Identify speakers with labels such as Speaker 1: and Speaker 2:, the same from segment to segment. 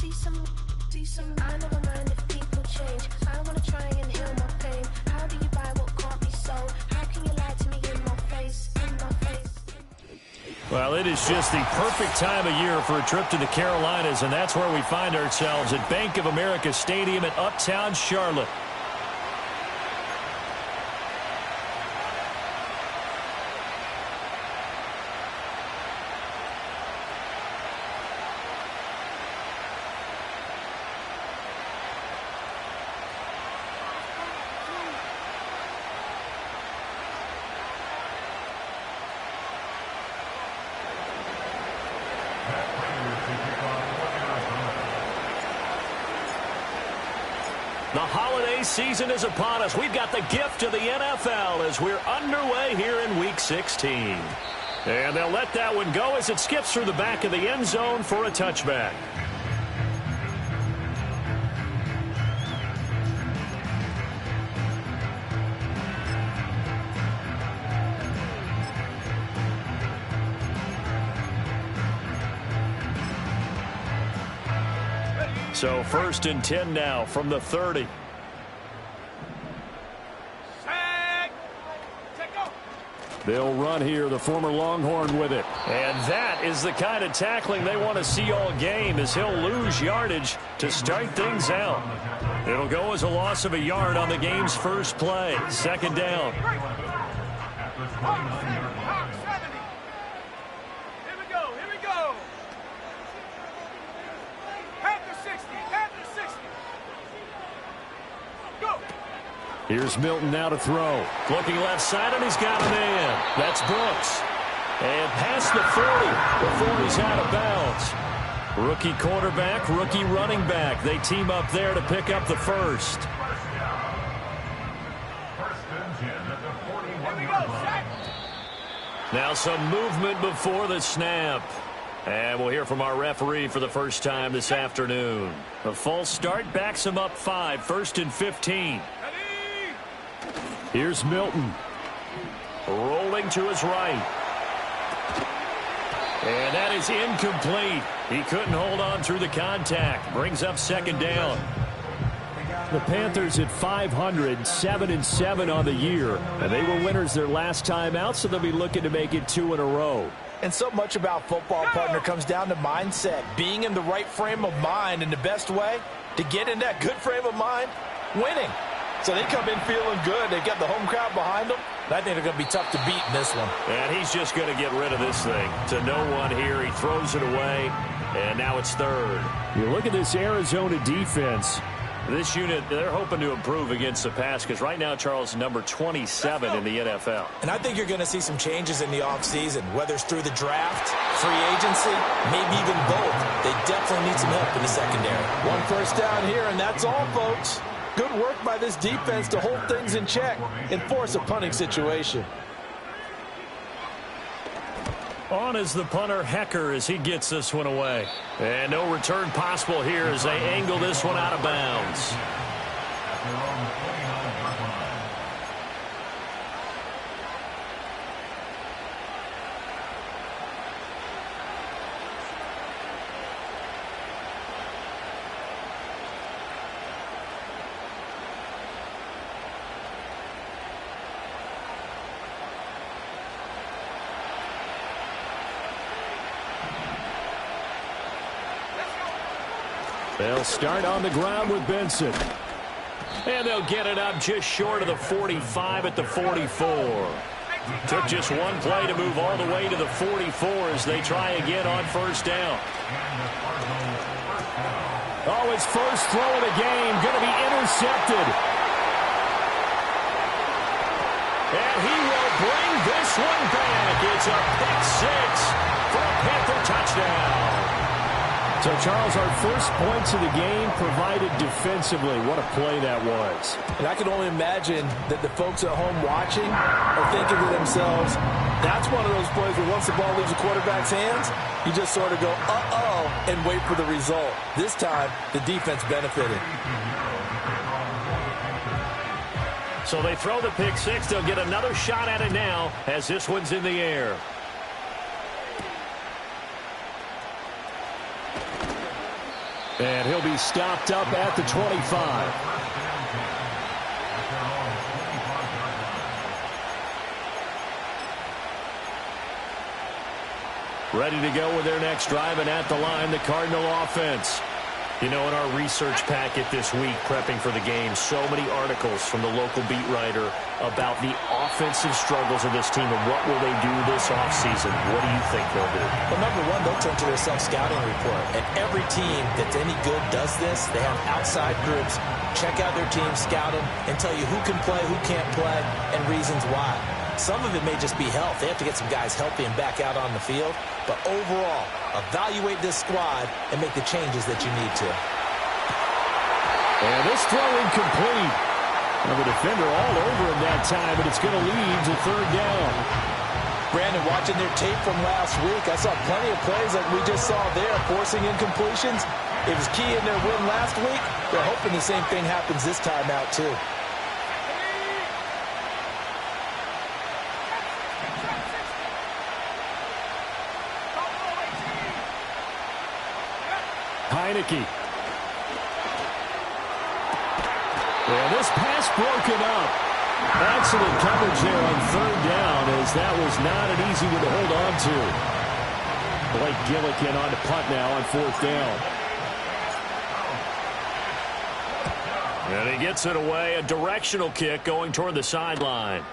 Speaker 1: I never mind if people change. I wanna try and heal my pain. How do you buy what can't be sold? How can you lie to me in my face, in my face?
Speaker 2: Well, it is just the perfect time of year for a trip to the Carolinas, and that's where we find ourselves at Bank of America Stadium in Uptown Charlotte. The holiday season is upon us. We've got the gift of the NFL as we're underway here in Week 16. And they'll let that one go as it skips through the back of the end zone for a touchback. So 1st and 10 now from the 30. They'll run here, the former Longhorn with it. And that is the kind of tackling they want to see all game, as he'll lose yardage to start things out. It'll go as a loss of a yard on the game's first play. 2nd down. Here's Milton now to throw. Looking left side, and he's got a man. That's Brooks. And past the 40 before he's out of bounds. Rookie quarterback, rookie running back. They team up there to pick up the first. Now some movement before the snap. And we'll hear from our referee for the first time this afternoon. The false start backs him up 5, 1st and 15. Here's Milton. Rolling to his right. And that is incomplete. He couldn't hold on through the contact. Brings up 2nd down. The Panthers at 500, 7-7 on the year. And they were winners their last time out, so they'll be looking to make it 2 in a row.
Speaker 3: And so much about football, partner, comes down to mindset. Being in the right frame of mind, and the best way to get in that good frame of mind, winning. So they come in feeling good. They've got the home crowd behind them. I think they're going to be tough to beat in this one.
Speaker 2: And he's just going to get rid of this thing. To no one here. He throws it away. And now it's 3rd.
Speaker 4: You look at this Arizona defense.
Speaker 2: This unit, they're hoping to improve against the pass because right now, Charles, number 27 in the NFL.
Speaker 3: And I think you're going to see some changes in the offseason, whether it's through the draft, free agency, maybe even both. They definitely need some help in the secondary.
Speaker 5: 1 first down here, and that's all, folks. Good work by this defense to hold things in check and force a punting situation.
Speaker 2: On is the punter, Hecker, as he gets this one away. And no return possible here as they angle this one out of bounds.
Speaker 4: They'll start on the ground with Benson.
Speaker 2: And they'll get it up just short of the 45 at the 44. Took just one play to move all the way to the 44 as they try again on 1st down.
Speaker 4: Oh, his first throw of the game going to be intercepted.
Speaker 2: And he will bring this one back. It's a pick 6 for a Panther touchdown.
Speaker 4: So, Charles, our first points of the game provided defensively. What a play that was.
Speaker 5: And I can only imagine that the folks at home watching are thinking to themselves, that's one of those plays where once the ball leaves the quarterback's hands, you just sort of go, uh-oh, and wait for the result. This time, the defense benefited.
Speaker 2: So they throw the pick 6. They'll get another shot at it now as this one's in the air.
Speaker 4: And he'll be stopped up at the 25.
Speaker 2: Ready to go with their next drive, and at the line, the Cardinal offense. You know, in our research packet this week, prepping for the game, so many articles from the local beat writer about the offensive struggles of this team and what will they do this offseason. What do you think they'll do?
Speaker 3: Well, number one, they'll turn to their self-scouting report. And every team that's any good does this. They have outside groups, check out their team, scout them, and tell you who can play, who can't play, and reasons why. Some of it may just be health. They have to get some guys healthy and back out on the field. But overall, evaluate this squad and make the changes that you need to.
Speaker 4: And this throw incomplete. Well, the defender all over him that time, but it's going to lead to third down.
Speaker 3: Brandon, watching their tape from last week, I saw plenty of plays like we just saw there, forcing incompletions. It was key in their win last week. They're hoping the same thing happens this time out, too.
Speaker 4: Heineke. And this pass broken up. Excellent coverage there on third down, as that was not an easy one to hold on to. Blake Gillikin on to punt now on fourth down.
Speaker 2: And he gets it away, a directional kick going toward the sideline.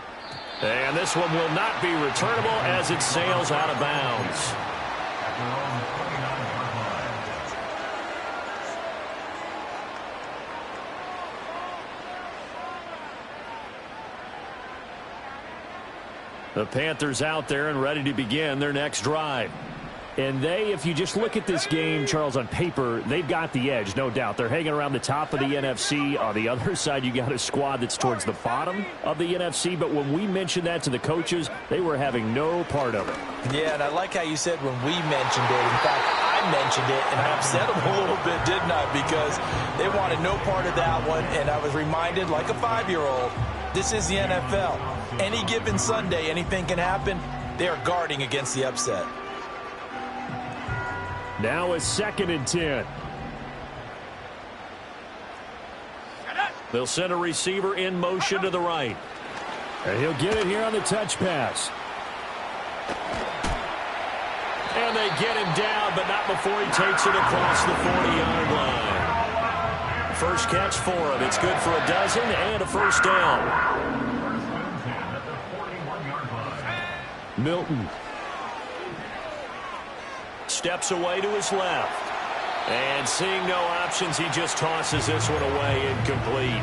Speaker 2: And this one will not be returnable as it sails out of bounds. The Panthers out there and ready to begin their next drive.
Speaker 4: And they, if you just look at this game, Charles, on paper, they've got the edge, no doubt. They're hanging around the top of the NFC. On the other side, you got a squad that's towards the bottom of the NFC. But when we mentioned that to the coaches, they were having no part of it.
Speaker 3: Yeah, and I like how you said when we mentioned it. In fact, I mentioned it, and I upset them a little bit, didn't I? Because they wanted no part of that one, and I was reminded, like a 5-year-old, this is the NFL. Any given Sunday, anything can happen. They are guarding against the upset.
Speaker 4: Now a 2nd and 10.
Speaker 2: They'll send a receiver in motion to the right.
Speaker 4: And he'll get it here on the touch pass.
Speaker 2: And they get him down, but not before he takes it across the 40-yard line. First catch for him. It's good for a dozen and a first down.
Speaker 4: Milton.
Speaker 2: Steps away to his left. And seeing no options, he just tosses this one away, incomplete.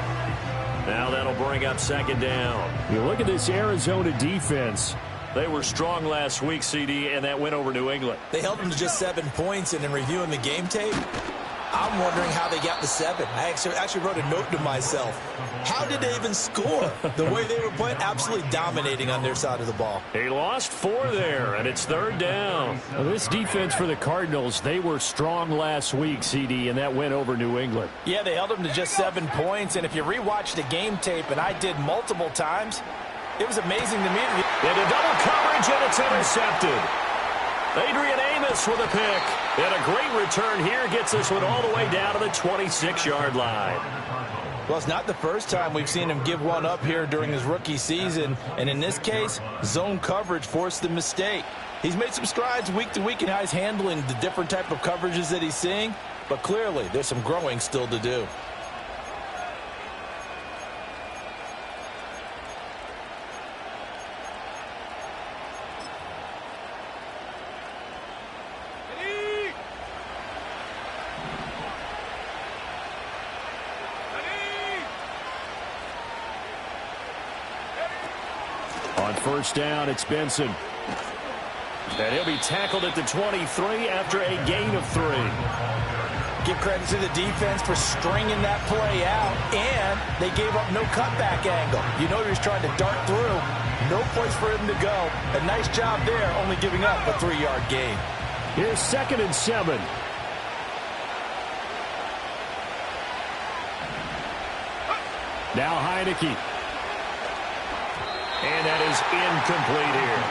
Speaker 2: Now that'll bring up 2nd down.
Speaker 4: You look at this Arizona defense.
Speaker 2: They were strong last week, CD, and that went over New England.
Speaker 3: They held them to just 7 points, and in reviewing the game tape, I'm wondering how they got the 7. I actually wrote a note to myself. How did they even score? The way they were playing, absolutely dominating on their side of the ball.
Speaker 2: He lost 4 there, and it's 3rd down.
Speaker 4: Well, this defense for the Cardinals, they were strong last week, CD, and that went over New England.
Speaker 3: Yeah, they held them to just 7 points, and if you rewatch the game tape, and I did multiple times, it was amazing to me.
Speaker 2: Into double coverage, and it's intercepted. Adrian Amos with a pick. And a great return here gets this one all the way down to the 26-yard line.
Speaker 3: Well, it's not the first time we've seen him give one up here during his rookie season. And in this case, zone coverage forced the mistake. He's made some strides week to week in how he's handling the different type of coverages that he's seeing. But clearly, there's some growing still to do.
Speaker 4: On first down, it's Benson.
Speaker 2: And he'll be tackled at the 23 after a gain of 3.
Speaker 3: Give credit to the defense for stringing that play out, and they gave up no cutback angle. You know he was trying to dart through. No place for him to go. A nice job there, only giving up a 3-yard gain.
Speaker 4: Here's 2nd and 7. Now Heineke.
Speaker 2: And that is incomplete here.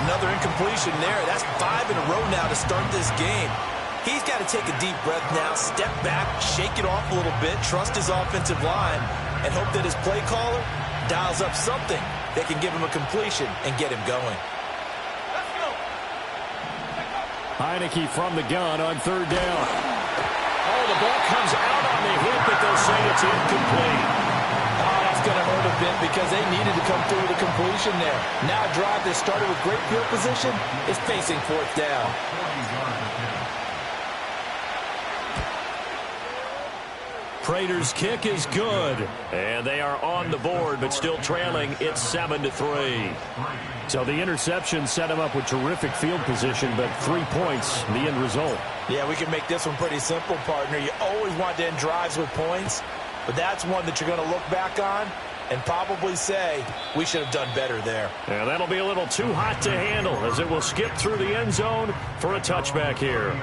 Speaker 3: Another incompletion there. That's 5 in a row now to start this game. He's got to take a deep breath now, step back, shake it off a little bit, trust his offensive line, and hope that his play caller dials up something that can give him a completion and get him going.
Speaker 4: Heineke from the gun on third down. Oh, the ball comes out on the hit, but they'll say it's incomplete.
Speaker 3: Oh, that's going to hurt a bit because they needed to come through with a completion there. Now a drive that started with great field position is facing fourth down.
Speaker 2: Prater's kick is good. And they are on the board, but still trailing. It's 7-3.
Speaker 4: So the interception set him up with terrific field position, but 3 points, the end result.
Speaker 3: Yeah, we can make this one pretty simple, partner. You always want to end drives with points, but that's one that you're going to look back on and probably say, we should have done better there.
Speaker 2: Yeah, that'll be a little too hot to handle as it will skip through the end zone for a touchback here.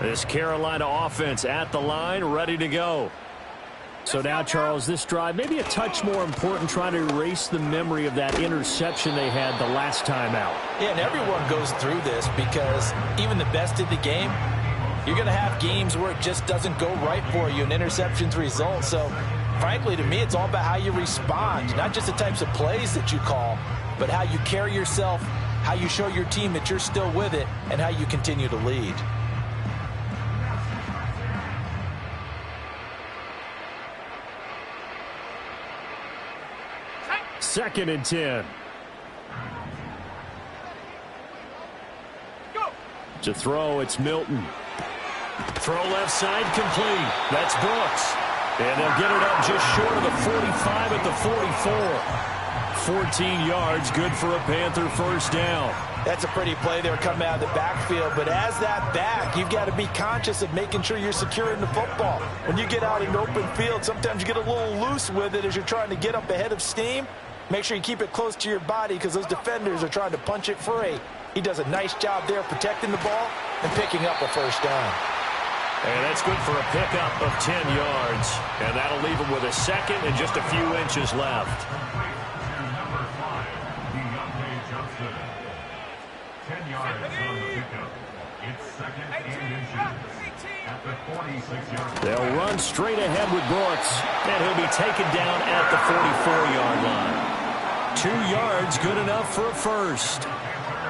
Speaker 2: This Carolina offense at the line, ready to go.
Speaker 4: So now, Charles, this drive maybe a touch more important, trying to erase the memory of that interception they had the last time out.
Speaker 3: Yeah, and everyone goes through this because even the best in the game, you're going to have games where it just doesn't go right for you and interceptions result. So, frankly, to me, it's all about how you respond, not just the types of plays that you call, but how you carry yourself, how you show your team that you're still with it, and how you continue to lead.
Speaker 4: Second and 10. To throw, it's Milton.
Speaker 2: Throw left side complete. That's Brooks. And they'll get it up just short of the 45 at the 44. 14 yards, good for a Panther first down.
Speaker 3: That's a pretty play there coming out of the backfield. But as that back, you've got to be conscious of making sure you're securing the football. When you get out in open field, sometimes you get a little loose with it as you're trying to get up ahead of steam. Make sure you keep it close to your body because those defenders are trying to punch it free. He does a nice job there protecting the ball and picking up a first down.
Speaker 2: And that's good for a pickup of 10 yards. And that'll leave him with a second and just a few inches left. They'll run straight ahead with Brooks, and he'll be taken down at the 44-yard line. 2 yards, good enough for a first.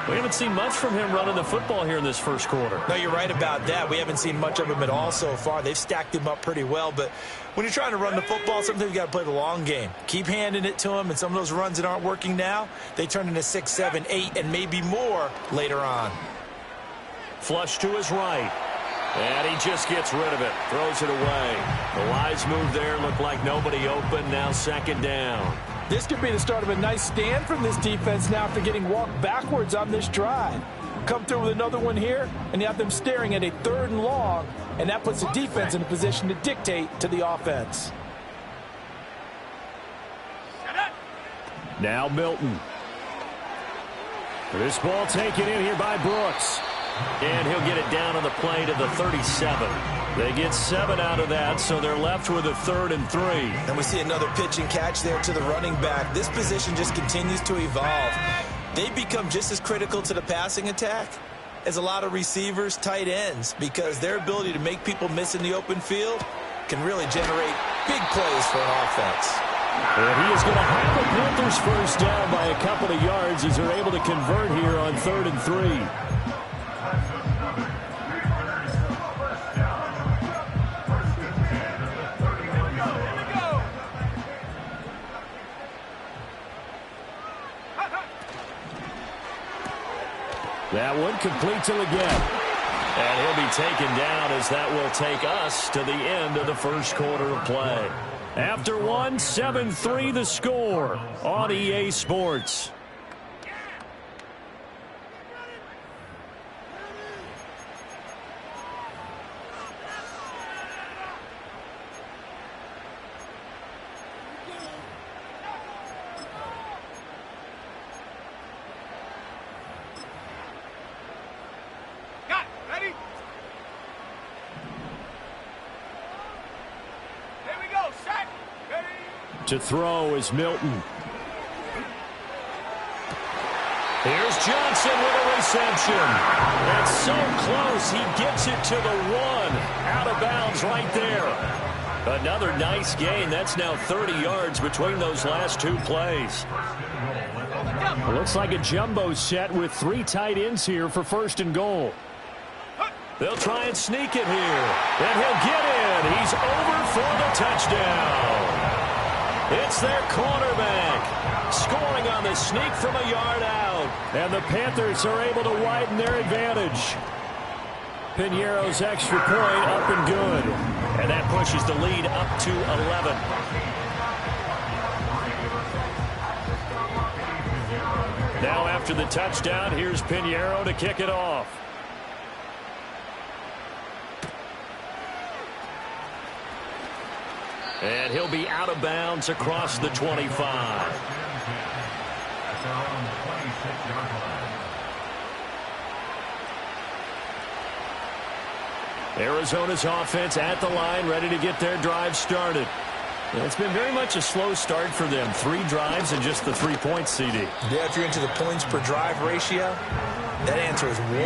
Speaker 2: We haven't seen much from him running the football here in this first quarter.
Speaker 3: No, you're right about that. We haven't seen much of him at all so far. They've stacked him up pretty well, but when you're trying to run the football, sometimes you got to play the long game. Keep handing it to him, and some of those runs that aren't working now, they turn into 6, 7, 8, and maybe more later on.
Speaker 2: Flush to his right. And he just gets rid of it. Throws it away. The wise move there. Looked like nobody open. Now second down.
Speaker 3: This could be the start of a nice stand from this defense now after getting walked backwards on this drive. Come through with another one here, and you have them staring at a 3rd and long, and that puts the defense in a position to dictate to the offense.
Speaker 4: Now Milton. This ball taken in here by Brooks.
Speaker 2: And he'll get it down on the play to the 37. They get 7 out of that, so they're left with a 3rd and 3.
Speaker 3: And we see another pitch and catch there to the running back. This position just continues to evolve. They become just as critical to the passing attack as a lot of receivers, tight ends, because their ability to make people miss in the open field can really generate big plays for an offense.
Speaker 4: And he is going to have the Panthers first down by a couple of yards as they're able to convert here on 3rd and 3. That one complete to Leggett.
Speaker 2: And he'll be taken down as that will take us to the end of the first quarter of play.
Speaker 4: After one, 7-3 the score on EA Sports. To throw is Milton.
Speaker 2: Here's Johnson with a reception. It's so close, he gets it to the 1. Out of bounds right there. Another nice gain. That's now 30 yards between those last 2 plays.
Speaker 4: Looks like a jumbo set with 3 tight ends here for 1st and goal.
Speaker 2: They'll try and sneak it here. And he'll get in. He's over for the touchdown. It's their quarterback scoring on the sneak from a yard out.
Speaker 4: And the Panthers are able to widen their advantage. Piñeiro's extra point up and good.
Speaker 2: And that pushes the lead up to 11. Now after the touchdown, here's Piñeiro to kick it off. And he'll be out of bounds across the 25. Arizona's offense at the line, ready to get their drive started. It's been very much a slow start for them. 3 drives and just the 3 points, CD.
Speaker 3: Yeah, if you're into the points per drive ratio, that answer is 1.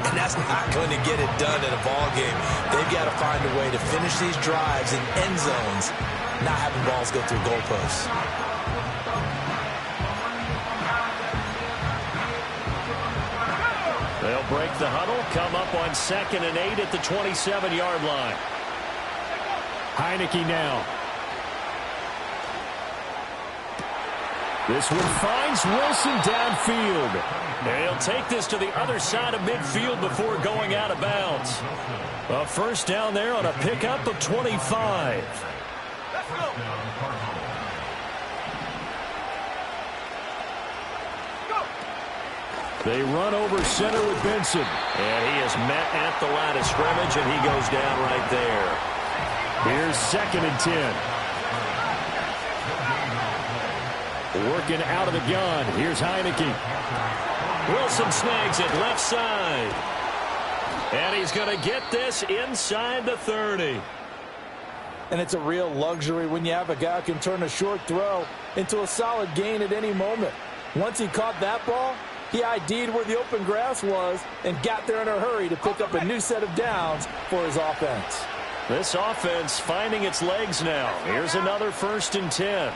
Speaker 3: And that's not going to get it done in a ball game. They've got to find a way to finish these drives in end zones, not having balls go through goalposts.
Speaker 2: They'll break the huddle, come up on 2nd and 8 at the 27-yard line.
Speaker 4: Heineke now. This one finds Wilson downfield.
Speaker 2: And he'll take this to the other side of midfield before going out of bounds. A first down there on a pickup of 25.
Speaker 6: Let's go.
Speaker 4: They run over center with Benson.
Speaker 2: And he is met at the line of scrimmage, and he goes down right there.
Speaker 4: Here's 2nd and 10. Working out of the gun. Here's Heineke.
Speaker 2: Wilson snags it left side. And he's going to get this inside the 30.
Speaker 5: And it's a real luxury when you have a guy who can turn a short throw into a solid gain at any moment. Once he caught that ball, he ID'd where the open grass was and got there in a hurry to pick up a new set of downs for his offense.
Speaker 2: This offense finding its legs now. Here's another 1st and 10.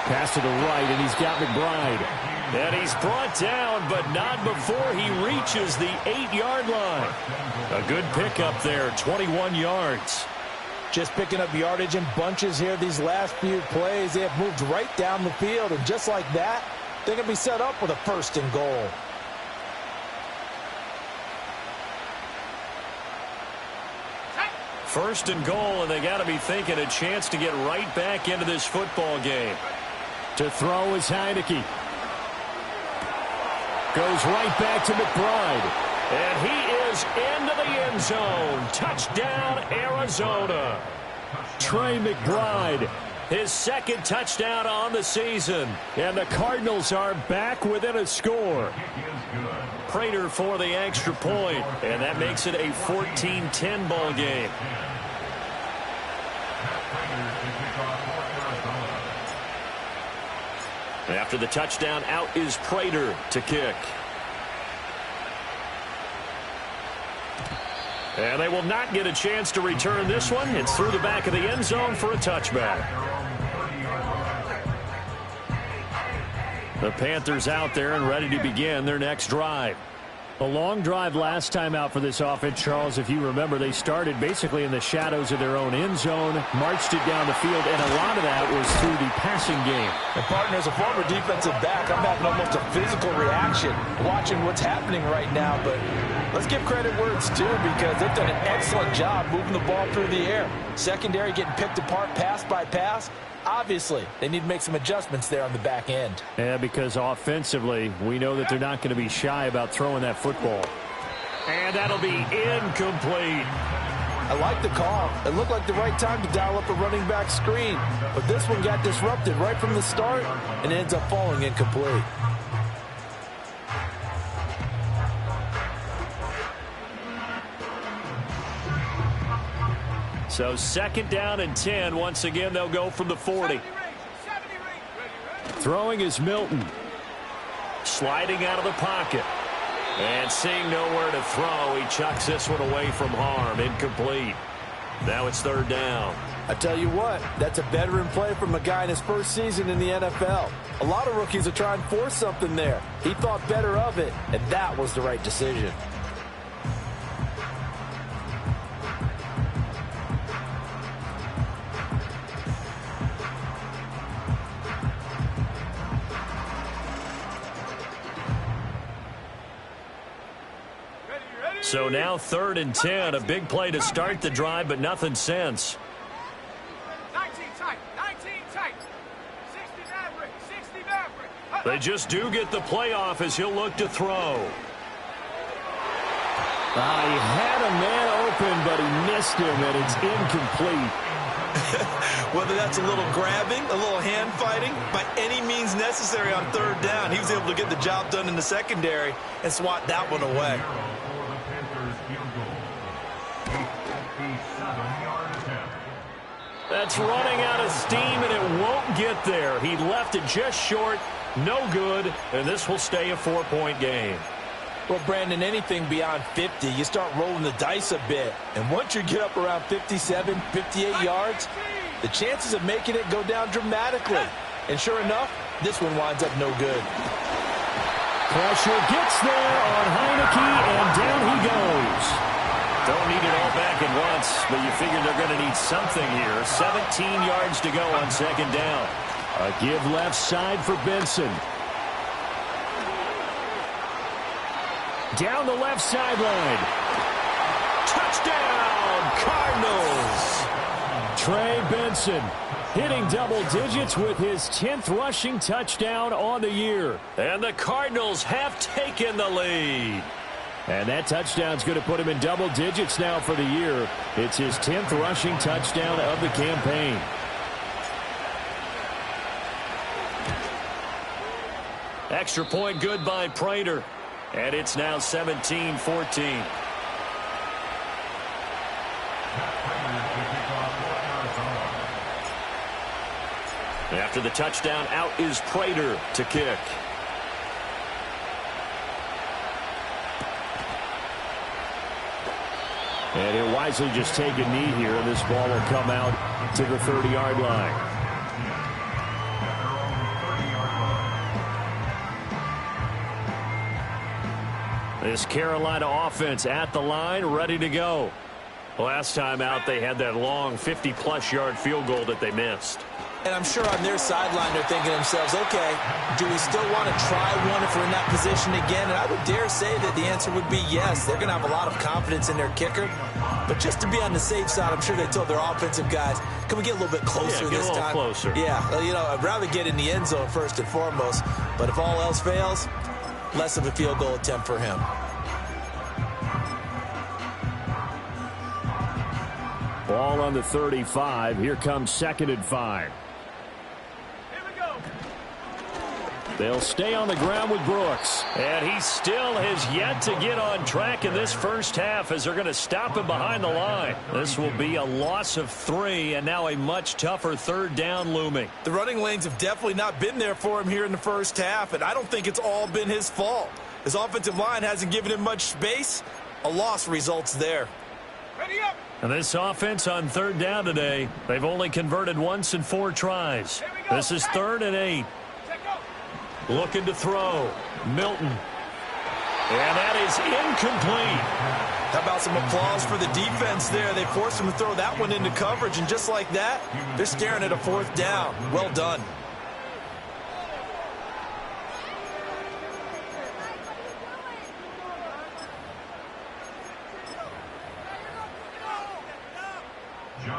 Speaker 4: Pass to the right, and he's got McBride.
Speaker 2: And he's brought down, but not before he reaches the 8-yard line. A good pickup there, 21 yards.
Speaker 5: Just picking up yardage in bunches here these last few plays. They have moved right down the field, and just like that, they're going to be set up with a 1st and goal.
Speaker 2: First and goal, and they got to be thinking a chance to get right back into this football game.
Speaker 4: To throw is Heineke. Goes right back to McBride.
Speaker 2: And he is into the end zone. Touchdown, Arizona.
Speaker 4: Trey McBride.
Speaker 2: His 2nd touchdown on the season.
Speaker 4: And the Cardinals are back within a score.
Speaker 2: Prater for the extra point, and that makes it a 14-10 ball game. After the touchdown, out is Prater to kick. And they will not get a chance to return this one. It's through the back of the end zone for a touchback. The Panthers out there and ready to begin their next drive.
Speaker 4: A long drive last time out for this offense, Charles. If you remember, they started basically in the shadows of their own end zone, marched it down the field, and a lot of that was through the passing game.
Speaker 5: And partner, as a former defensive back, I'm having almost a physical reaction watching what's happening right now. But let's give credit where it's due, because they've done an excellent job moving the ball through the air. Secondary getting picked apart pass by pass. Obviously, they need to make some adjustments there on the back end.
Speaker 4: Yeah, because offensively, we know that they're not going to be shy about throwing that football.
Speaker 2: And that'll be incomplete.
Speaker 5: I like the call. It looked like the right time to dial up a running back screen. But this one got disrupted right from the start, and it ends up falling incomplete.
Speaker 2: So 2nd down and 10. Once again, they'll go from the 40.
Speaker 4: Throwing is Milton.
Speaker 2: Sliding out of the pocket. And seeing nowhere to throw, he chucks this one away from harm. Incomplete. Now it's third down.
Speaker 5: I tell you what, that's a veteran play from a guy in his first season in the NFL. A lot of rookies are trying to force something there. He thought better of it, and that was the right decision.
Speaker 2: So now 3rd and 10, a big play to start the drive, but nothing since.
Speaker 6: 19 tight, 19 tight. 60 Maverick, 60 Maverick.
Speaker 2: They just do get the playoff as he'll look to throw.
Speaker 4: He had a man open, but he missed him, and it's incomplete.
Speaker 3: Whether that's a little grabbing, a little hand fighting, by any means necessary on 3rd down, he was able to get the job done in the secondary and swat that one away.
Speaker 2: That's running out of steam, and it won't get there. He left it just short, no good, and this will stay a 4-point game.
Speaker 5: Well, Brandon, anything beyond 50, you start rolling the dice a bit. And once you get up around 57, 58 yards, the chances of making it go down dramatically. And sure enough, this one winds up no good.
Speaker 4: Pressure gets there on Heineke, and down he goes.
Speaker 2: Don't need it all back at once, but you figure they're going to need something here. 17 yards to go on 2nd down.
Speaker 4: A give left side for Benson. Down the left sideline.
Speaker 2: Touchdown, Cardinals!
Speaker 4: Trey Benson hitting double digits with his 10th rushing touchdown on the year.
Speaker 2: And the Cardinals have taken the lead.
Speaker 4: And that touchdown's going to put him in double digits now for the year. It's his 10th rushing touchdown of the campaign.
Speaker 2: Extra point good by Prater. And it's now 17-14. After the touchdown, out is Prater to kick.
Speaker 4: And he'll wisely just take a knee here, and this ball will come out to the 30-yard line.
Speaker 2: This Carolina offense at the line, ready to go. Last time out, they had that long 50-plus yard field goal that they missed.
Speaker 5: And I'm sure on their sideline they're thinking to themselves, okay, do we still want to try one if we're in that position again? And I would dare say that the answer would be yes. They're going to have a lot of confidence in their kicker. But just to be on the safe side, I'm sure they told their offensive guys, can we get a little bit closer this time?
Speaker 2: Closer.
Speaker 5: Yeah, well, you know, I'd rather get in the end zone first and foremost. But if all else fails, less of a field goal attempt for him.
Speaker 4: Ball on the 35. Here comes 2nd and 5. They'll stay on the ground with Brooks.
Speaker 2: And he still has yet to get on track in this first half as they're going to stop him behind the line. This will be a loss of 3 and now a much tougher 3rd down looming.
Speaker 3: The running lanes have definitely not been there for him here in the first half, and I don't think it's all been his fault. His offensive line hasn't given him much space. A loss results there.
Speaker 6: Ready up.
Speaker 2: And this offense on 3rd down today, they've only converted once in 4 tries. This is 3rd and 8. Looking to throw. Milton. And that is incomplete.
Speaker 3: How about some applause for the defense there? They forced him to throw that one into coverage, and just like that, they're staring at a 4th down. Well done.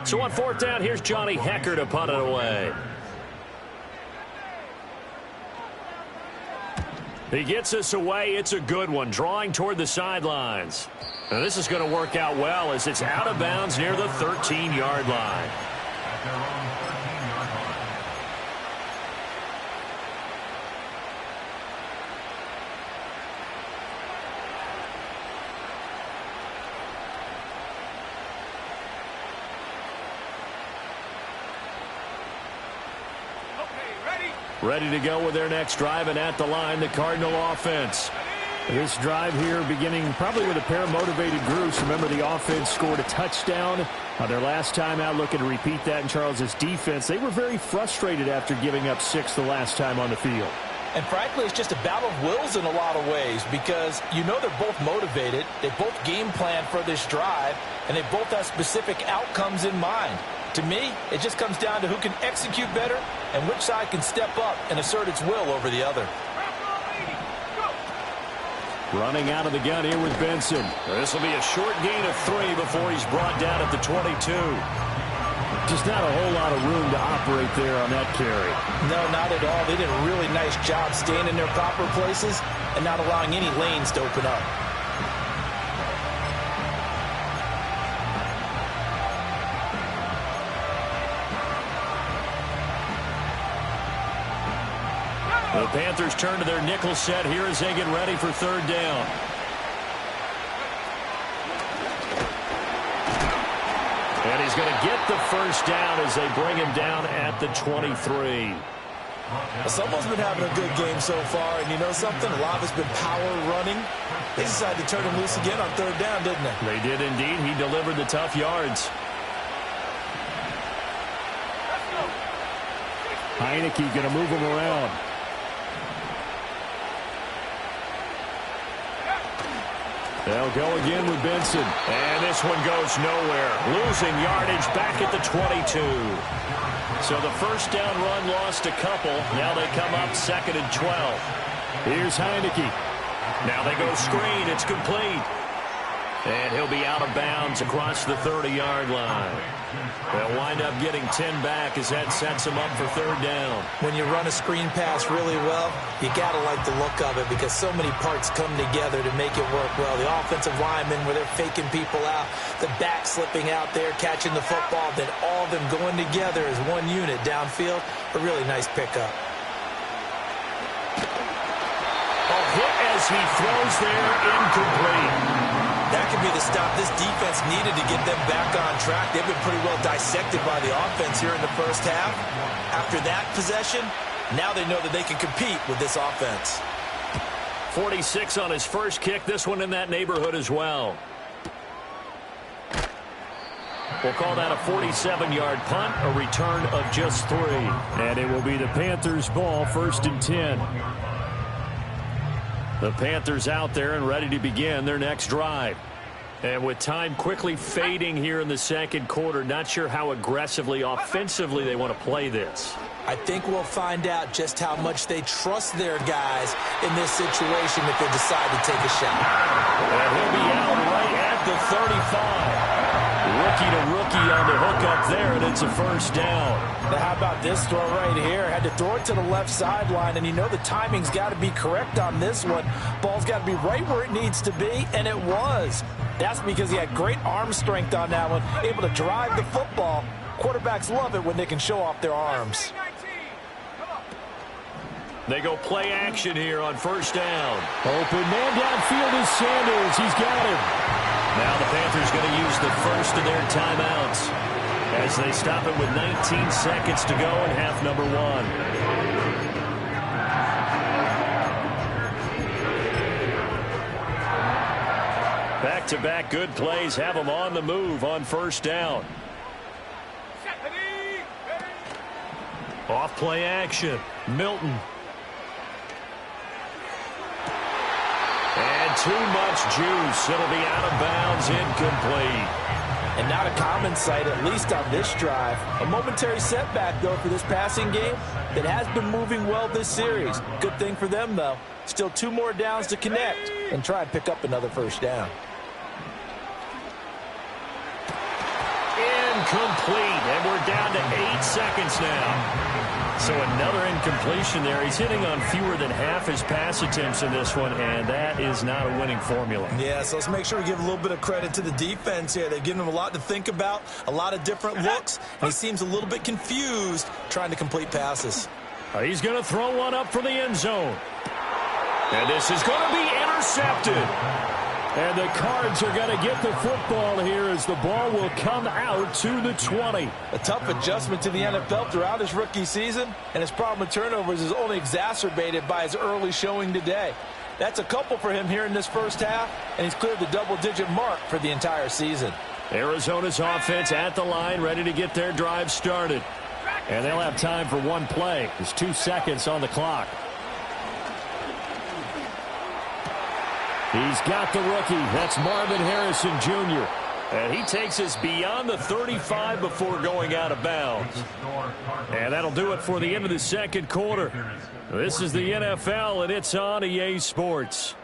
Speaker 2: So on 4th down, here's Johnny Hecker to punt it away. He gets us away. It's a good one, drawing toward the sidelines. Now this is going to work out well as it's out of bounds near the 13-yard line.
Speaker 4: Ready to go with their next drive, and at the line, the Cardinal offense. This drive here beginning probably with a pair of motivated groups. Remember, the offense scored a touchdown their last time out. Looking to repeat that in Charles's defense. They were very frustrated after giving up 6 the last time on the field.
Speaker 3: And frankly, it's just a battle of wills in a lot of ways because you know they're both motivated. They both game plan for this drive, and they both have specific outcomes in mind. To me, it just comes down to who can execute better and which side can step up and assert its will over the other.
Speaker 4: Running out of the gun here with Benson.
Speaker 2: This will be a short gain of 3 before he's brought down at the 22.
Speaker 4: Just not a whole lot of room to operate there on that carry.
Speaker 3: No, not at all. They did a really nice job staying in their proper places and not allowing any lanes to open up.
Speaker 2: The Panthers turn to their nickel set here as they get ready for third down. And he's going to get the first down as they bring him down at the 23.
Speaker 3: Well, someone's been having a good game so far, and you know something? A lot of it's been power running. They decided to turn him loose again on third down, didn't they?
Speaker 2: They did indeed. He delivered the tough yards.
Speaker 4: Heineke going to move him around. They'll go again with Benson.
Speaker 2: And this one goes nowhere. Losing yardage back at the 22. So the first down run lost a couple. Now they come up 2nd and 12.
Speaker 4: Here's Heineke.
Speaker 2: Now they go screen. It's complete. And he'll be out of bounds across the 30-yard line. They'll wind up getting 10 back as that sets them up for third down.
Speaker 3: When you run a screen pass really well, you got to like the look of it because so many parts come together to make it work well. The offensive linemen where they're faking people out, the back slipping out there, catching the football, then all of them going together as one unit downfield. A really nice pickup.
Speaker 2: A hit as he throws there, incomplete.
Speaker 3: That could be the stop this defense needed to get them back on track. They've been pretty well dissected by the offense here in the first half. After that possession, now they know that they can compete with this offense.
Speaker 2: 46 on his first kick. This one in that neighborhood as well. We'll call that a 47-yard punt, a return of just 3.
Speaker 4: And it will be the Panthers' ball, 1st and 10.
Speaker 2: The Panthers out there and ready to begin their next drive. And with time quickly fading here in the second quarter, not sure how aggressively, offensively they want to play this.
Speaker 3: I think we'll find out just how much they trust their guys in this situation if they decide to take a shot.
Speaker 2: And he'll be out right at the 35. Rookie to rookie on the hook up there, and it's a first down.
Speaker 3: Now how about this throw right here? Had to throw it to the left sideline, and you know the timing's got to be correct on this one. Ball's got to be right where it needs to be, and it was. That's because he had great arm strength on that one, able to drive the football. Quarterbacks love it when they can show off their arms.
Speaker 2: They go play action here on first down.
Speaker 4: Open man downfield is Sanders. He's got him.
Speaker 2: Now the Panthers going to use the first of their timeouts as they stop it with 19 seconds to go in half number 1. Back-to-back good plays have them on the move on first down. Off play action. Milton. And too much juice. It'll be out of bounds, incomplete.
Speaker 3: And not a common sight, at least on this drive. A momentary setback, though, for this passing game that has been moving well this series. Good thing for them, though. Still 2 more downs to connect and try and pick up another first down.
Speaker 2: Incomplete, and we're down to 8 seconds now. So another incompletion there. He's hitting on fewer than half his pass attempts in this one, and that is not a winning formula.
Speaker 3: Yeah, so let's make sure we give a little bit of credit to the defense here. They've given him a lot to think about, a lot of different looks, and he seems a little bit confused trying to complete passes.
Speaker 2: He's going to throw one up for the end zone. And this is going to be intercepted.
Speaker 4: And the Cards are going to get the football here as the ball will come out to the 20.
Speaker 3: A tough adjustment to the NFL throughout his rookie season, and his problem with turnovers is only exacerbated by his early showing today. That's a couple for him here in this first half, and he's cleared the double-digit mark for the entire season.
Speaker 4: Arizona's offense at the line, ready to get their drive started. And they'll have time for one play. There's 2 seconds on the clock. He's got the rookie. That's Marvin Harrison Jr.
Speaker 2: And he takes us beyond the 35 before going out of bounds.
Speaker 4: And that'll do it for the end of the second quarter. This is the NFL, and it's on EA Sports.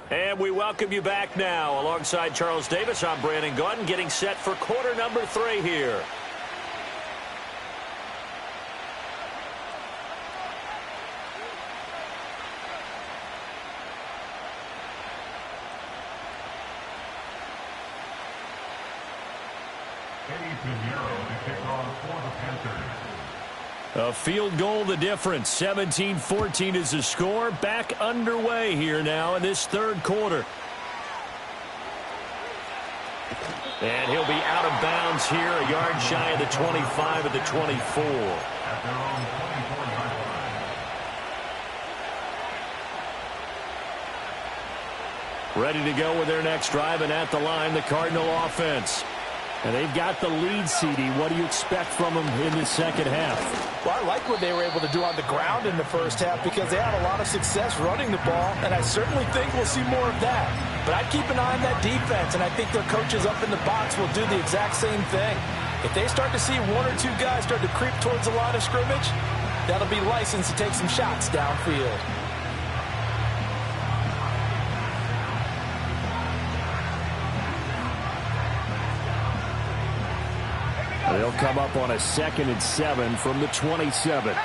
Speaker 2: And we welcome you back now. Alongside Charles Davis, I'm Brandon Gaudin, getting set for quarter number 3 here.
Speaker 4: A field goal the difference. 17-14 is the score. Back underway here now in this third quarter.
Speaker 2: And he'll be out of bounds here, a yard shy of the 25 at the 24.
Speaker 4: Ready to go with their next drive, and at the line, the Cardinal offense. And they've got the lead, CD. What do you expect from them in the second half?
Speaker 3: Well, I like what they were able to do on the ground in the first half because they had a lot of success running the ball, and I certainly think we'll see more of that. But I'd keep an eye on that defense, and I think their coaches up in the box will do the exact same thing. If they start to see 1 or 2 guys start to creep towards the line of scrimmage, that'll be license to take some shots downfield.
Speaker 4: They'll come up on a 2nd and 7 from the 27.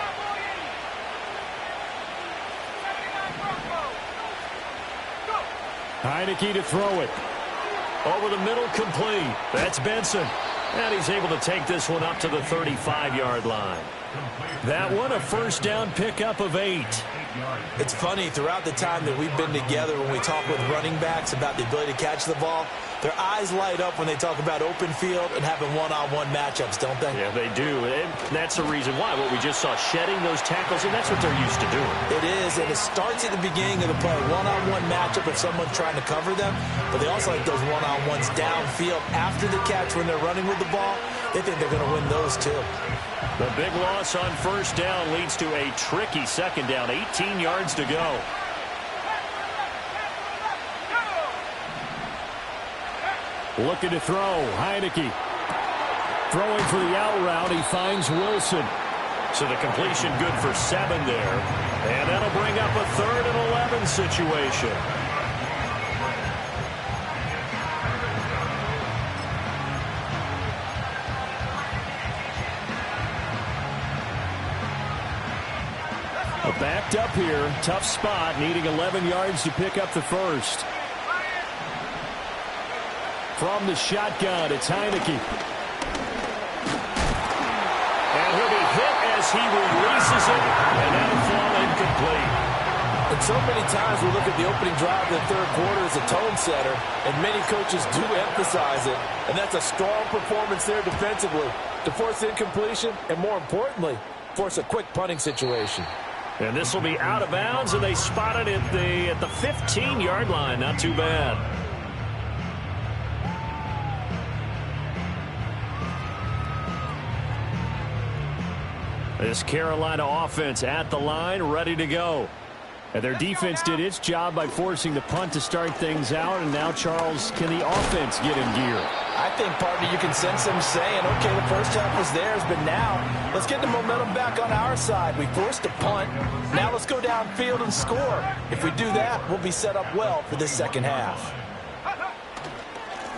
Speaker 4: Heineke to throw it.
Speaker 2: Over the middle, complete. That's Benson. And he's able to take this one up to the 35-yard line.
Speaker 4: That one, a first down pickup of 8.
Speaker 3: It's funny, throughout the time that we've been together when we talk with running backs about the ability to catch the ball, their eyes light up when they talk about open field and having one-on-one matchups, don't they?
Speaker 2: Yeah, they do. And that's the reason why. What we just saw, shedding those tackles, and that's what they're used to doing.
Speaker 3: It is, and it starts at the beginning of the play. One-on-one matchup if someone's trying to cover them, but they also like those one-on-ones downfield after the catch when they're running with the ball. They think they're going to win those, too.
Speaker 2: The big loss on first down leads to a tricky second down. 18 yards to go.
Speaker 4: Looking to throw. Heineke. Throwing for the out route. He finds Wilson.
Speaker 2: So the completion good for 7 there. And that'll bring up a 3rd and 11 situation.
Speaker 4: Backed up here. Tough spot. Needing 11 yards to pick up the first. From the shotgun, it's Heineke.
Speaker 2: And he'll be hit as he releases it. And that'll fall incomplete.
Speaker 3: And so many times we look at the opening drive of the third quarter as a tone setter, and many coaches do emphasize it. And that's a strong performance there defensively to force incompletion and, more importantly, force a quick punting situation.
Speaker 2: And this will be out of bounds, and they spot it at the 15-yard line. Not too bad.
Speaker 4: This Carolina offense at the line, ready to go. And their defense did its job by forcing the punt to start things out. And now, Charles, can the offense get in gear?
Speaker 3: I think, partner, you can sense them saying, okay, the first half was theirs, but now let's get the momentum back on our side. We forced a punt. Now let's go downfield and score. If we do that, we'll be set up well for this second half.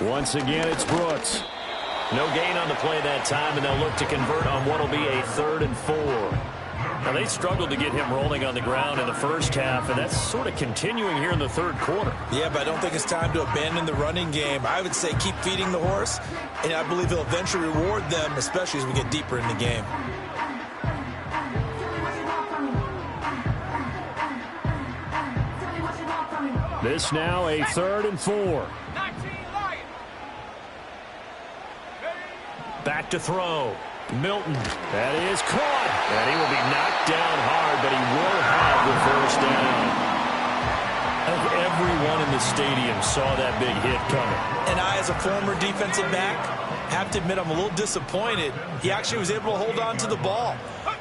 Speaker 4: Once again, it's Brooks.
Speaker 2: No gain on the play that time, and they'll look to convert on what will be a 3rd and 4. Now, they struggled to get him rolling on the ground in the first half, and that's sort of continuing here in the third quarter.
Speaker 3: Yeah, but I don't think it's time to abandon the running game. I would say keep feeding the horse, and I believe he'll eventually reward them, especially as we get deeper in the game.
Speaker 4: This now a 3rd and 4.
Speaker 6: 19 Lions.
Speaker 4: Back to throw. Milton. That is caught. And he will be knocked down hard, but he will have the first down. I think everyone in the stadium saw that big hit coming.
Speaker 3: And I, as a former defensive back, have to admit I'm a little disappointed. He actually was able to hold on to the ball.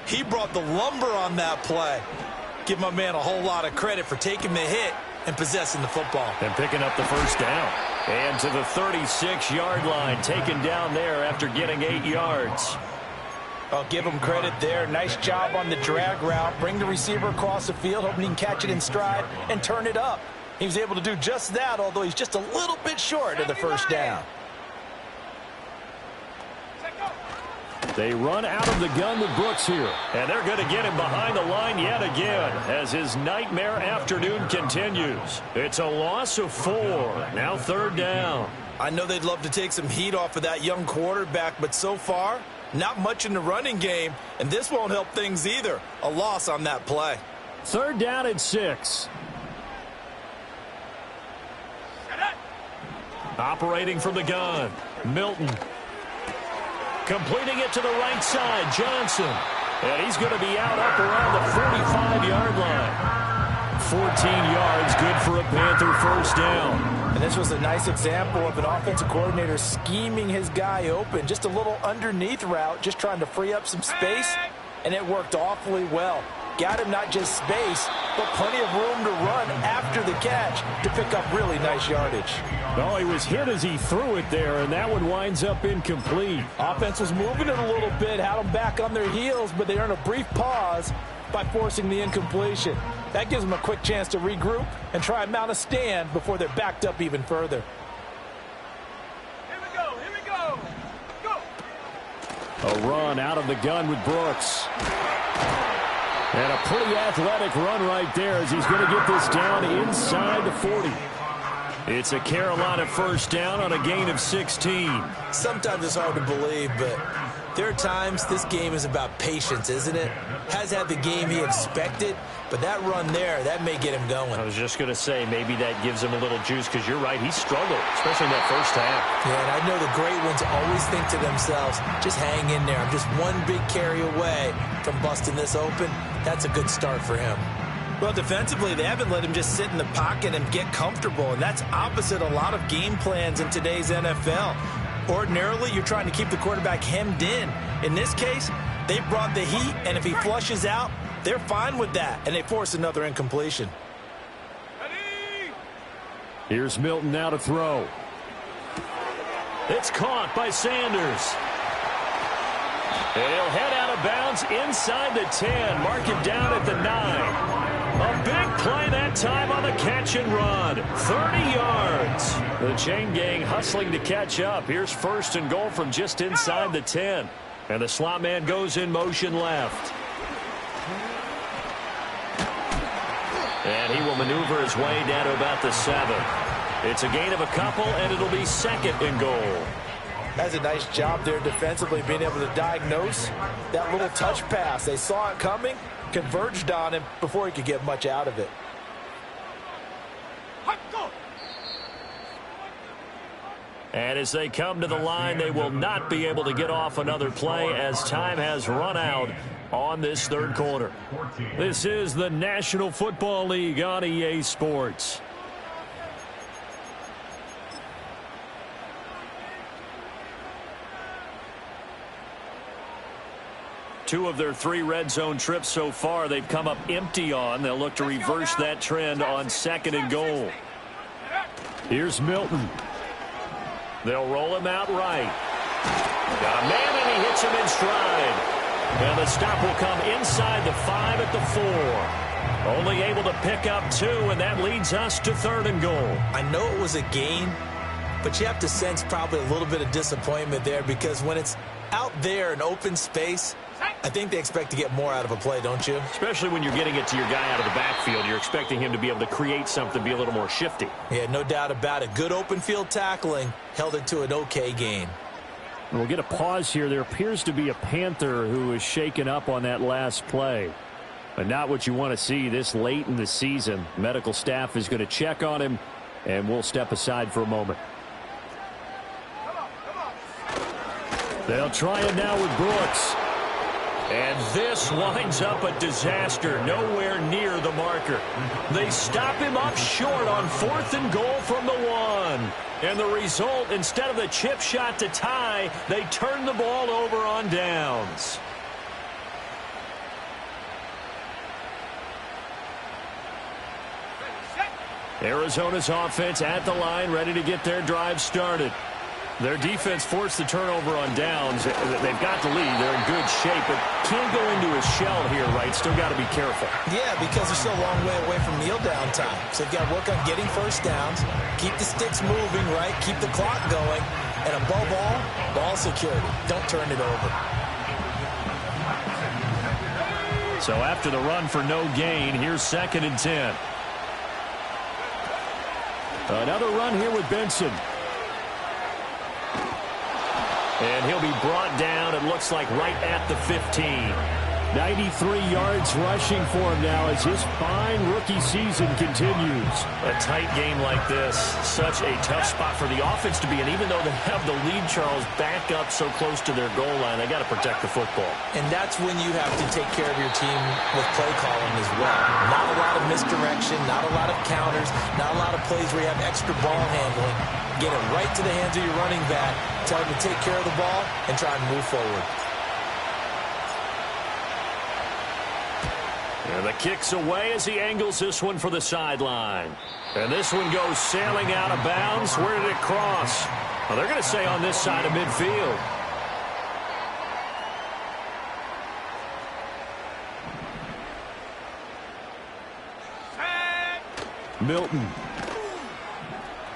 Speaker 3: He brought the lumber on that play. Give my man a whole lot of credit for taking the hit and possessing the football.
Speaker 4: And picking up the first down. And to the 36-yard line, taken down there after getting 8 yards.
Speaker 3: I'll give him credit there. Nice job on the drag route. Bring the receiver across the field, hoping he can catch it in stride and turn it up. He was able to do just that, although he's just a little bit short of the first down.
Speaker 4: They run out of the gun with Brooks here. And they're going to get him behind the line yet again as his nightmare afternoon continues. It's a loss of 4. Now 3rd down.
Speaker 3: I know they'd love to take some heat off of that young quarterback, but so far, not much in the running game, and this won't help things either. A loss on that play.
Speaker 4: 3rd down and 6. Operating from the gun, Milton. Completing it to the right side, Johnson. And he's going to be out up around the 45-yard line. 14 yards, good for a Panther first down.
Speaker 3: And this was a nice example of an offensive coordinator scheming his guy open. Just a little underneath route, just trying to free up some space, and it worked awfully well. Got him not just space, but plenty of room to run after the catch to pick up really nice yardage.
Speaker 4: Oh, he was hit as he threw it there, and that one winds up incomplete.
Speaker 3: Offense was moving it a little bit, had them back on their heels, but they earned a brief pause by forcing the incompletion. That gives them a quick chance to regroup and try and mount a stand before they're backed up even further.
Speaker 6: Here we go. Here we go. Go.
Speaker 4: A run out of the gun with Brooks. And a pretty athletic run right there as he's going to get this down inside the 40. It's a Carolina first down on a gain of 16.
Speaker 3: Sometimes it's hard to believe, but there are times this game is about patience, isn't it? Has had the game he expected, but that run there, that may get him going.
Speaker 4: I was just going to say, maybe that gives him a little juice, because you're right, he struggled, especially in that first half.
Speaker 3: Yeah, and I know the great ones always think to themselves, just hang in there. I'm just one big carry away from busting this open. That's a good start for him. Well, defensively, they haven't let him just sit in the pocket and get comfortable, and that's opposite a lot of game plans in today's NFL. Ordinarily, you're trying to keep the quarterback hemmed in. In this case, they brought the heat, and if he flushes out, they're fine with that, and they force another incompletion.
Speaker 6: Ready?
Speaker 4: Here's Milton now to throw. It's caught by Sanders. And he'll head out of bounds inside the 10. Mark him down at the 9. A big play that time on the catch and run. 30 yards. The chain gang hustling to catch up. Here's 1st and goal from just inside the 10. And the slot man goes in motion left. And he will maneuver his way down to about the 7. It's a gain of a couple, and it'll be 2nd and goal.
Speaker 3: That's a nice job there defensively, being able to diagnose that little touch pass. They saw it coming, converged on him before he could get much out of it.
Speaker 4: And as they come to the line, they will not be able to get off another play as time has run out on this 3rd quarter. This is the National Football League on EA Sports. Two of their 3 red zone trips so far, they've come up empty on. They'll look to reverse that trend on 2nd and goal. Here's Milton. They'll roll him out right. Got a man, and he hits him in stride. And the stop will come inside the 5 at the 4. Only able to pick up 2, and that leads us to 3rd and goal.
Speaker 3: I know it was a gain, but you have to sense probably a little bit of disappointment there, because when it's out there in open space, I think they expect to get more out of a play, don't you?
Speaker 4: Especially when you're getting it to your guy out of the backfield. You're expecting him to be able to create something, be a little more shifty.
Speaker 3: Yeah, no doubt about it. Good open field tackling held it to an okay gain.
Speaker 4: We'll get a pause here. There appears to be a Panther who is shaken up on that last play. But not what you want to see this late in the season. Medical staff is going to check on him, and we'll step aside for a moment. They'll try it now with Brooks. And this winds up a disaster, nowhere near the marker. They stop him up short on 4th and goal from the 1. And the result, instead of the chip shot to tie, they turn the ball over on downs. Arizona's offense at the line, ready to get their drive started. Their defense forced the turnover on downs. They've got the lead. They're in good shape, but can't go into a shell here, right? Still got to be careful.
Speaker 3: Yeah, because they're still a long way away from kneel down time. So they've got to work on getting first downs, keep the sticks moving, right? Keep the clock going. And above all, ball security. Don't turn it over.
Speaker 4: So after the run for no gain, here's 2nd and 10. Another run here with Benson. And he'll be brought down, it looks like, right at the 15. 93 yards rushing for him now as his fine rookie season continues.
Speaker 2: A tight game like this, such a tough spot for the offense to be in. Even though they have the lead, Charles, back up so close to their goal line, they got to protect the football.
Speaker 3: And that's when you have to take care of your team with play calling as well. Not a lot of misdirection, not a lot of counters, not a lot of plays where you have extra ball handling. Get it right to the hands of your running back, tell him to take care of the ball, and try and move forward.
Speaker 4: And the kick's away as he angles this one for the sideline. And this one goes sailing out of bounds. Where did it cross? Well, they're going to say on this side of midfield. Milton.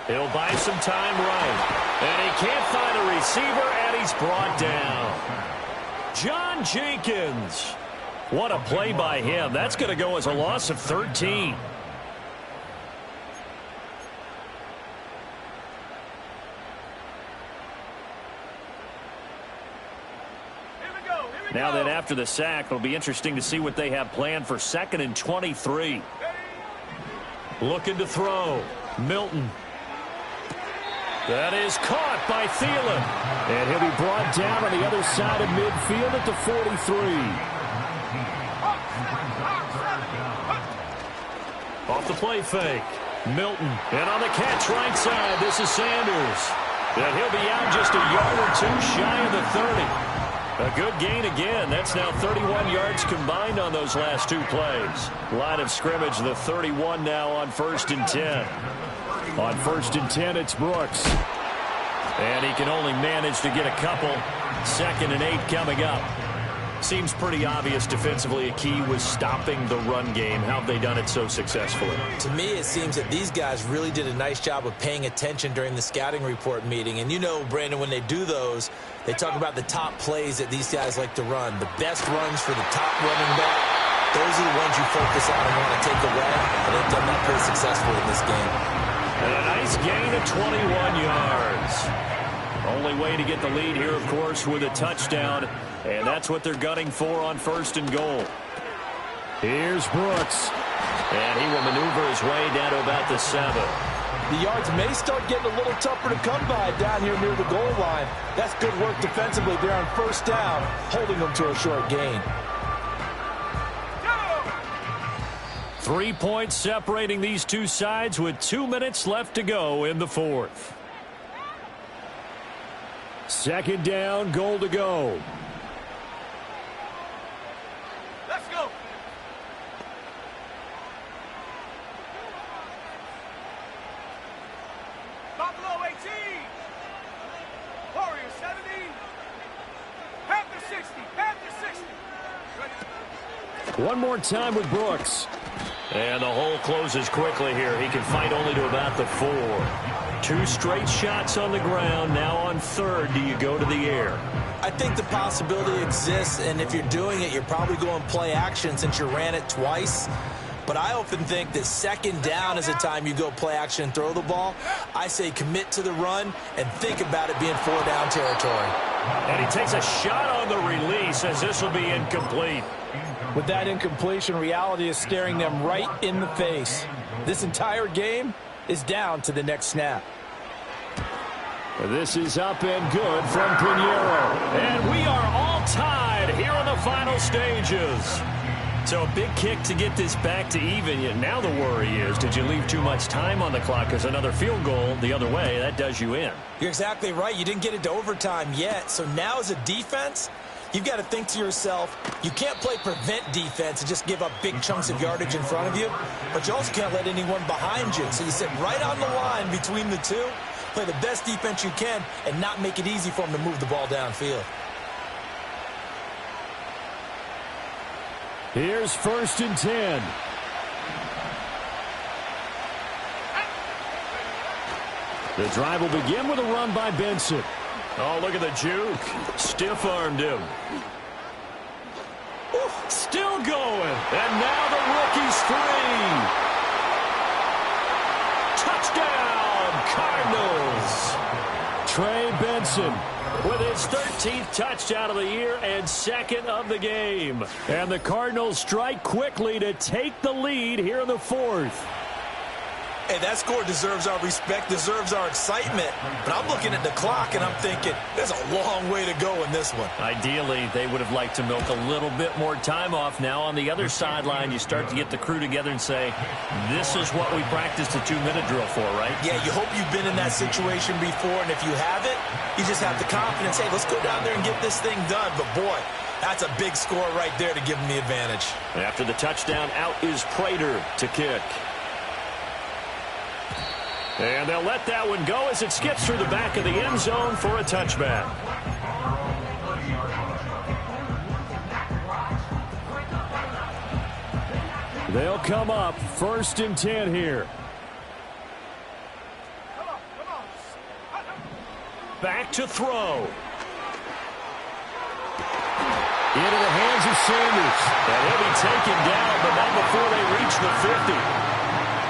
Speaker 4: He'll buy some time right. And he can't find a receiver, and he's brought down. John Jenkins. What a play by him. That's going to go as a loss of 13. Now then, after the sack, it'll be interesting to see what they have planned for 2nd and 23. Looking to throw. Milton. That is caught by Thielen. And he'll be brought down on the other side of midfield at the 43. Off the play fake. Milton. And on the catch right side, this is Sanders. And he'll be out just a yard or two shy of the 30. A good gain again. That's now 31 yards combined on those last two plays. Line of scrimmage, the 31 now on 1st and 10. On 1st and 10, it's Brooks. And he can only manage to get a couple. 2nd and 8 coming up. Seems pretty obvious defensively a key was stopping the run game. How have they done it so successfully?
Speaker 3: To me, it seems that these guys really did a nice job of paying attention during the scouting report meeting. And you know, Brandon, when they do those, they talk about the top plays that these guys like to run. The best runs for the top running back. Those are the ones you focus on and want to take away. And they've done that pretty successfully in this game.
Speaker 4: And a nice gain of 21 yards. Only way to get the lead here, of course, with a touchdown. And that's what they're gunning for on 1st and goal. Here's Brooks. And he will maneuver his way down to about the 7.
Speaker 5: The yards may start getting a little tougher to come by down here near the goal line. That's good work defensively there on 1st down, holding them to a short gain.
Speaker 4: 3 points separating these two sides with 2 minutes left to go in the 4th. 2nd down, goal to go.
Speaker 6: Let's go. Buffalo 18. Warriors 70. Panther 60. Panther 60. Ready?
Speaker 4: One more time with Brooks. And the hole closes quickly here. He can fight only to about the 4. 2 straight shots on the ground. Now on 3rd, do you go to the air?
Speaker 3: I think the possibility exists, and if you're doing it, you're probably going play action since you ran it twice. but I often think that second down is a time you go play action and throw the ball. I say commit to the run and think about it being 4-down territory.
Speaker 2: And he takes a shot on the release as this will be incomplete.
Speaker 5: With that incompletion, reality is staring them right in the face. This entire game is down to the next snap.
Speaker 4: This is up and good from Pinheiro.
Speaker 2: And we are all tied here in the final stages. So a big kick to get this back to even. Yet now the worry is, did you leave too much time on the clock? Because another field goal the other way, that does you in.
Speaker 3: You're exactly right. You didn't get it to overtime yet. So now as a defense, you've got to think to yourself, you can't play prevent defense and just give up big chunks of yardage in front of you. But you also can't let anyone behind you. So you sit right on the line between the two. Play the best defense you can and not make it easy for them to move the ball downfield.
Speaker 4: Here's 1st and 10. The drive will begin with a run by Benson.
Speaker 2: Oh, look at the juke. Stiff-armed him. Still going. And now the rookie's free. Touchdown, Cardinals.
Speaker 4: Trey Benson
Speaker 2: with his 13th touchdown of the year and 2nd of the game.
Speaker 4: And the Cardinals strike quickly to take the lead here in the 4th.
Speaker 3: Hey, that score deserves our respect, deserves our excitement. But I'm looking at the clock, and I'm thinking, there's a long way to go in this one.
Speaker 2: Ideally, they would have liked to milk a little bit more time off. Now on the other sideline, you start to get the crew together and say, this is what we practiced a 2-minute drill for, right?
Speaker 3: Yeah, you hope you've been in that situation before, and if you haven't, you just have the confidence, hey, let's go down there and get this thing done. But, boy, that's a big score right there to give them the advantage.
Speaker 2: After the touchdown, out is Prater to kick. And they'll let that one go as it skips through the back of the end zone for a touchback.
Speaker 4: They'll come up 1st and 10 here.
Speaker 2: Back to throw.
Speaker 4: Into the hands of Sanders.
Speaker 2: And he'll be taken down, but not before they reach the 50.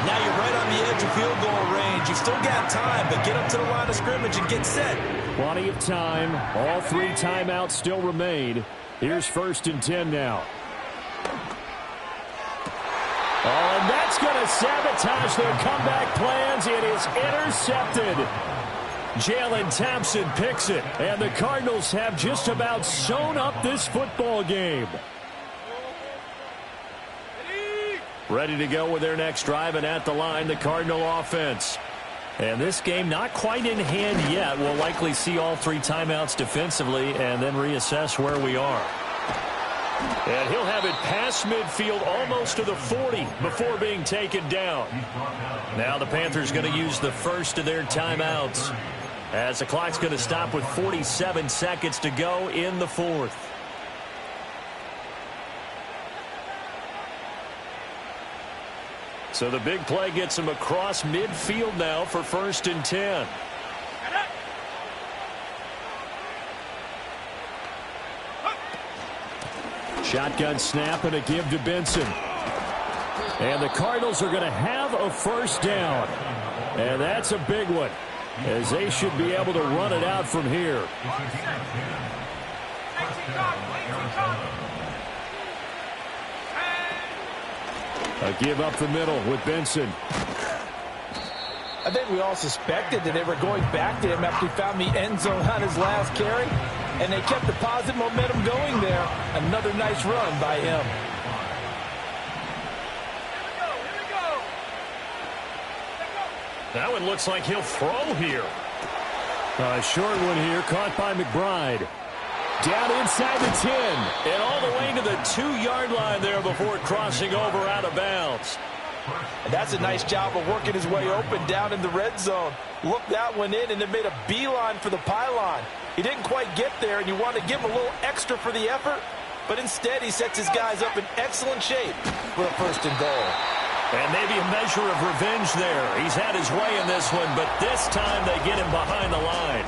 Speaker 3: Now you're right on the edge of field goal range. You've still got time, but get up to the line of scrimmage and get set.
Speaker 4: Plenty of time. All 3 timeouts still remain. Here's 1st and 10 now. Oh, and that's going to sabotage their comeback plans. It is intercepted. Jalen Thompson picks it, and the Cardinals have just about sewn up this football game.
Speaker 2: Ready to go with their next drive, and at the line, the Cardinal offense. And this game not quite in hand yet. We'll likely see all 3 timeouts defensively and then reassess where we are. And he'll have it past midfield almost to the 40 before being taken down. Now the Panthers going to use the first of their timeouts as the clock's going to stop with 47 seconds to go in the 4th. So the big play gets him across midfield now for 1st and 10.
Speaker 4: Shotgun snap and a give to Benson. And the Cardinals are going to have a 1st down. And that's a big one, as they should be able to run it out from here. A give up the middle with Benson.
Speaker 5: I think we all suspected that they were going back to him after he found the end zone on his last carry, and they kept the positive momentum going there. Another nice run by him.
Speaker 2: That one looks like he'll throw here.
Speaker 4: A short one here, caught by McBride. Down inside the 10.
Speaker 2: And all the way to the 2-yard line there before crossing over out of bounds.
Speaker 3: And that's a nice job of working his way open down in the red zone. Looked that one in and then made a beeline for the pylon. He didn't quite get there, and you want to give him a little extra for the effort. But instead, he sets his guys up in excellent shape for a 1st and goal.
Speaker 2: And maybe a measure of revenge there. He's had his way in this one, but this time they get him behind the line.